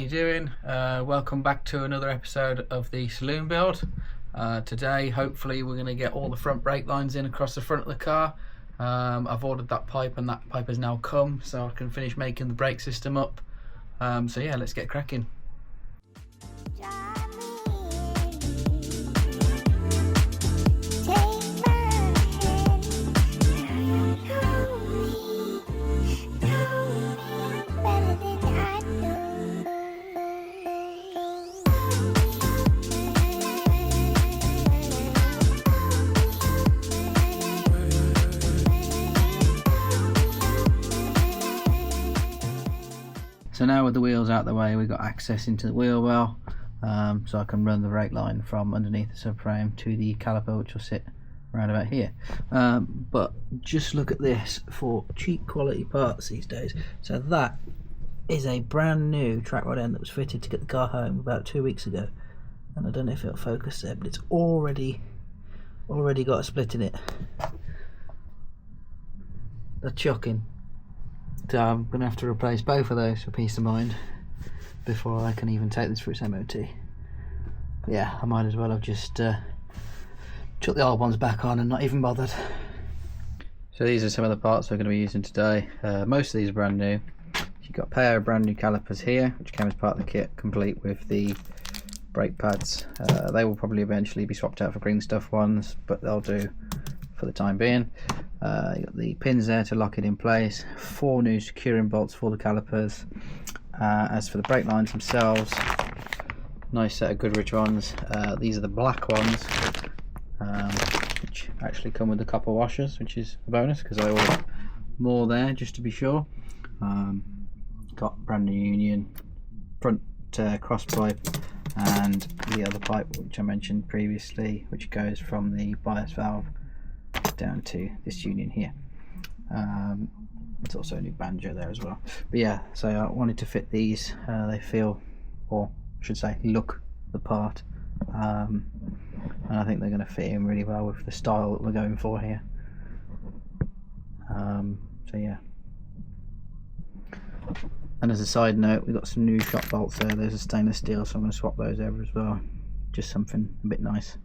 you doing? Welcome back to another episode of the Saloon build. Today hopefully we're going to get all the front brake lines in across the front of the car. I've ordered that pipe and that pipe has now come, so I can finish making the brake system up. So yeah, let's get cracking. So now with the wheels out the way, we've got access into the wheel well, so I can run the brake line from underneath the subframe to the caliper, which will sit around about here. But just look at this for cheap quality parts these days. So that is a brand new track rod end that was fitted to get the car home about 2 weeks ago, and I don't know if it'll focus there, but it's already got a split in it. That's shocking. So I'm going to have to replace both of those for peace of mind before I can even take this for its MOT. But yeah, I might as well have just chucked the old ones back on and not even bothered. So these are some of the parts we're going to be using today. Most of these are brand new. You've got a pair of brand new calipers here, which came as part of the kit, complete with the brake pads. They will probably eventually be swapped out for green stuff ones, but they'll do for the time being. You've got the pins there to lock it in place, 4 new securing bolts for the calipers. As for the brake lines themselves, nice set of Goodridge ones. These are the black ones, which actually come with the copper washers, which is a bonus because I ordered more there just to be sure. Got brand new union front cross pipe and the other pipe which I mentioned previously, which goes from the bias valve down to this union here. There's also a new banjo there as well. But yeah, so I wanted to fit these. They feel, or I should say look the part, and I think they're going to fit in really well with the style that we're going for here. So yeah. And as a side note, we've got some new shot bolts there. There's a stainless steel, so I'm going to swap those over as well. Just something a bit nice.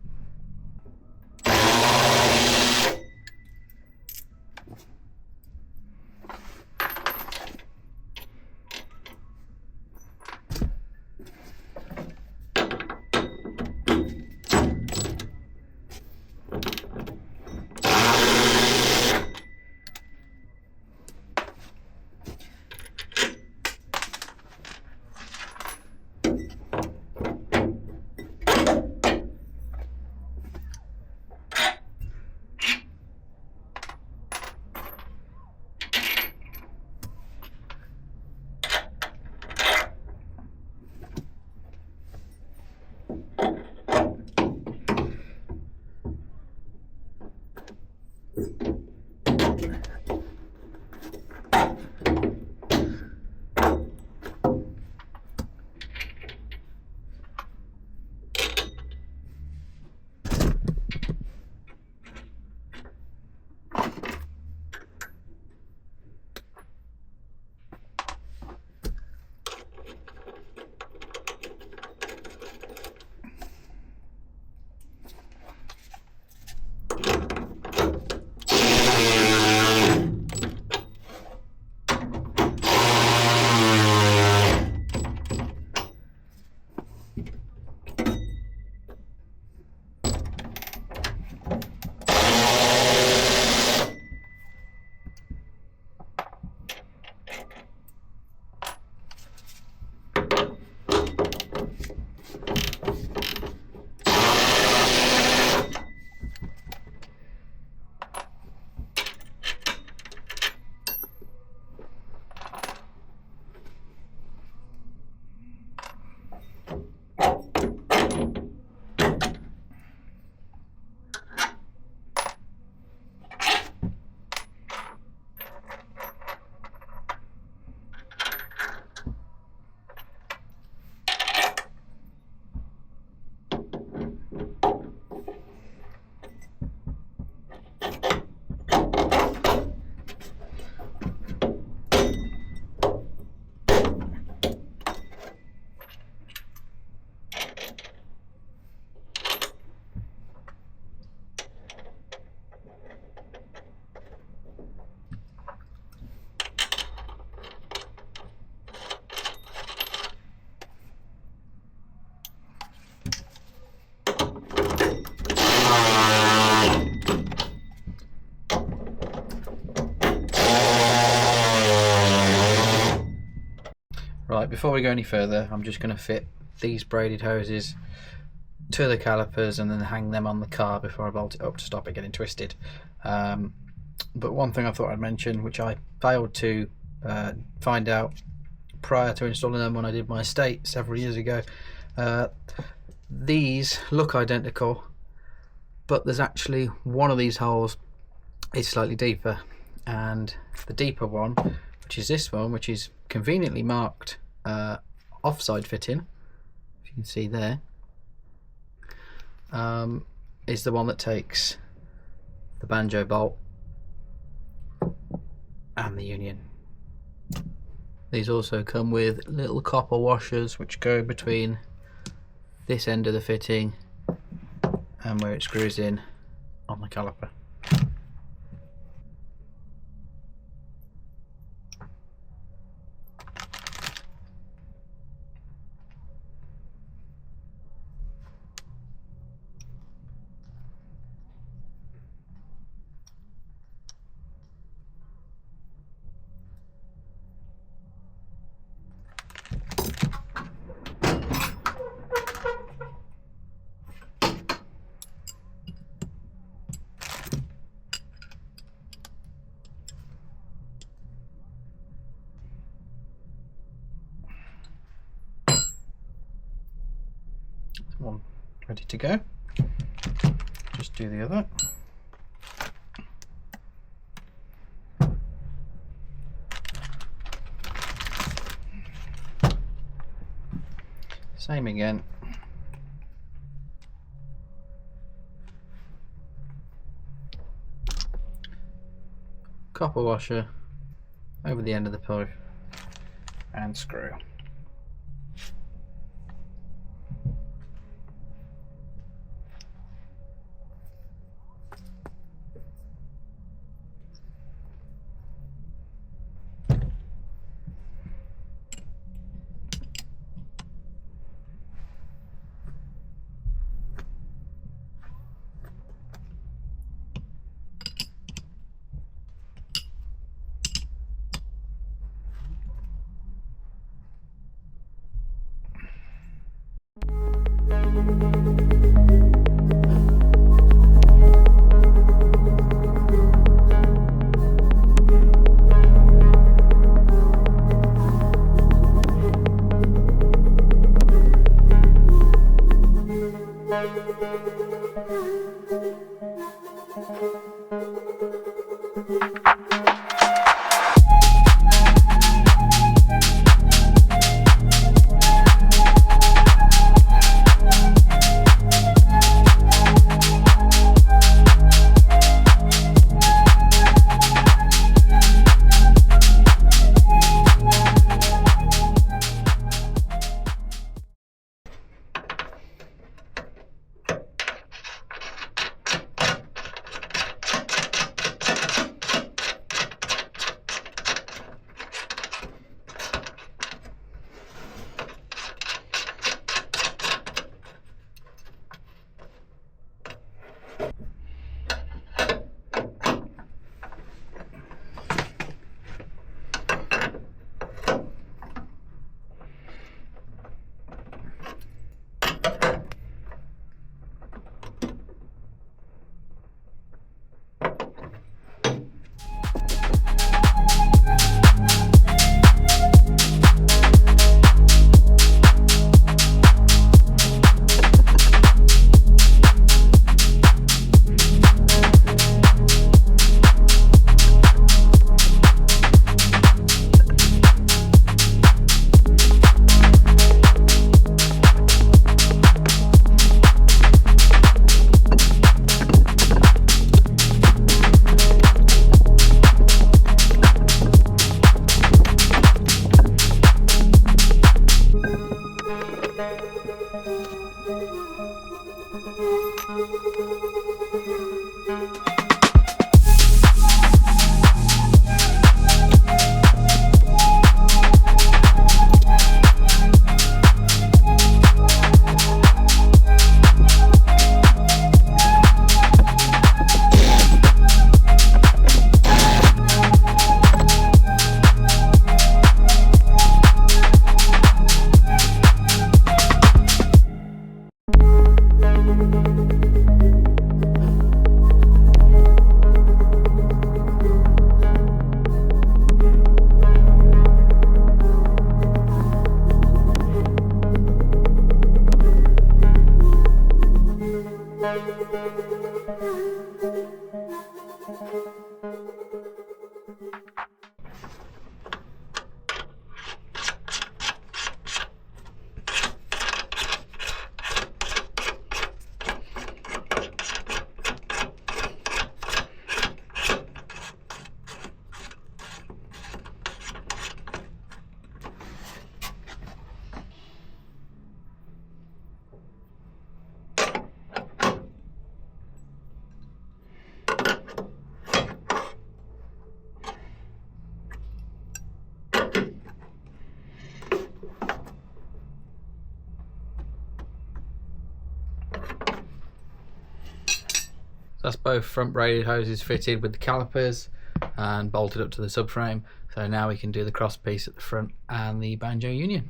before we go any further, I'm just going to fit these braided hoses to the calipers and then hang them on the car before I bolt it up to stop it getting twisted. But one thing I thought I'd mention, which I failed to find out prior to installing them when I did my estate several years ago, these look identical, but there's actually one of these holes is slightly deeper, and the deeper one, which is this one, which is conveniently marked offside fitting, if you can see there, is the one that takes the banjo bolt and the union. These also come with little copper washers which go between this end of the fitting and where it screws in on the caliper. One ready to go. Just do the other. Same again. Copper washer over the end of the pipe and screw. that's both front braided hoses fitted with the calipers and bolted up to the subframe. So now we can do the cross piece at the front and the banjo union.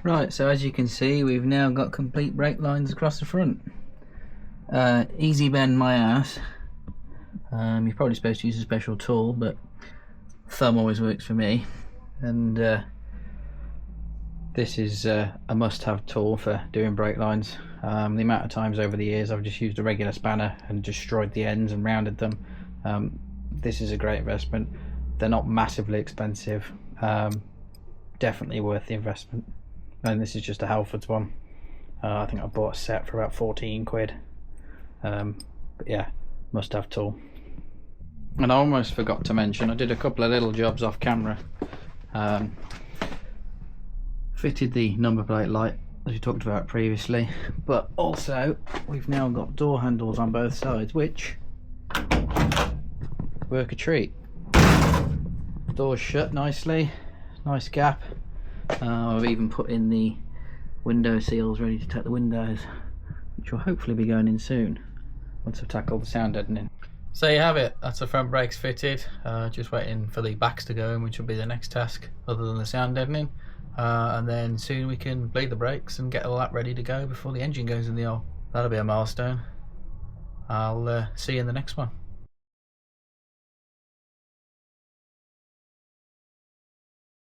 Right, so as you can see, we've now got complete brake lines across the front. Easy bend my ass. You're probably supposed to use a special tool, but thumb always works for me. And this is a must-have tool for doing brake lines. The amount of times over the years I've just used a regular spanner and destroyed the ends and rounded them. This is a great investment. They're not massively expensive. Definitely worth the investment. And this is just a Halfords one. I think I bought a set for about 14 quid. But yeah, must have tool. And I almost forgot to mention, I did a couple of little jobs off camera. Fitted the number plate light as we talked about previously, but also we've now got door handles on both sides, which work a treat. Doors shut nicely, nice gap. I've even put in the window seals ready to take the windows, which will hopefully be going in soon once I've tackled the sound deadening. So you have it, that's the front brakes fitted. Just waiting for the backs to go in, which will be the next task other than the sound deadening. And then soon we can bleed the brakes and get all that ready to go before the engine goes in the oil. That'll be a milestone. I'll see you in the next one.